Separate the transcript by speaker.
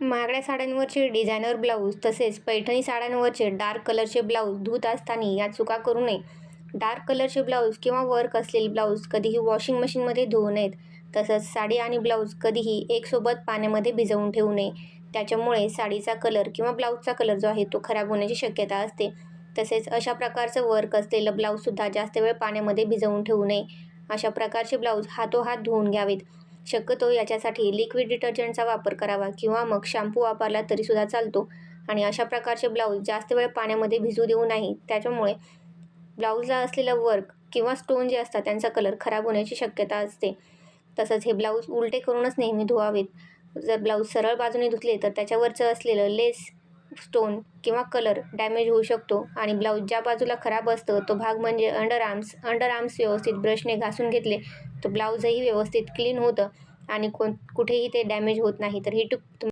Speaker 1: महागड्या साड्यांवरचे designer blouse तसेच Paithani साड्यांवरचे dark कलरचे ब्लाऊज धुत असताना या चुका करू नये. डार्क कलरचे ब्लाऊज किंवा वर्क असलेले ब्लाऊज कधीही वॉशिंग मशीनमध्ये धुवू नयेत. तसंच साडी आणि ब्लाऊज कधीही एकसोबत पाण्यामध्ये भिजवून ठेवू नये. त्याच्यामुळे साडीचा कलर किंवा ब्लाऊजचा कलर जो आहे तो खराब होण्याची शक्यता असते. तसेच अशा प्रकारचं वर्क असलेलं ब्लाऊजसुद्धा जास्त वेळ पाण्यामध्ये भिजवून ठेवू नये. अशा प्रकारचे ब्लाऊज हातोहात धुवून घ्यावेत. शक्यतो याच्यासाठी लिक्विड डिटर्जंटचा वापर करावा किंवा मग शॅम्पू वापरला तरीसुद्धा चालतो. आणि अशा प्रकारचे ब्लाऊज जास्त वेळ पाण्यामध्ये भिजू देऊ नाही. त्याच्यामुळे ब्लाऊजला असलेलं वर्क किंवा स्टोन जे असतात त्यांचा कलर खराब होण्याची शक्यता असते. तसंच हे ब्लाऊज उलटे करूनच नेहमी धुवावेत. जर ब्लाऊज सरळ बाजूने धुतले तर त्याच्यावरचं असलेलं लेस, स्टोन किंवा कलर डॅमेज होऊ शकतो. आणि ब्लाऊज ज्या बाजूला खराब असतं तो भाग म्हणजे अंडर आर्म्स व्यवस्थित ब्रशने घासून घेतले तर ब्लाऊजही व्यवस्थित क्लीन होतं आणि कुठेही ते डॅमेज होत नाही. तर ही टिप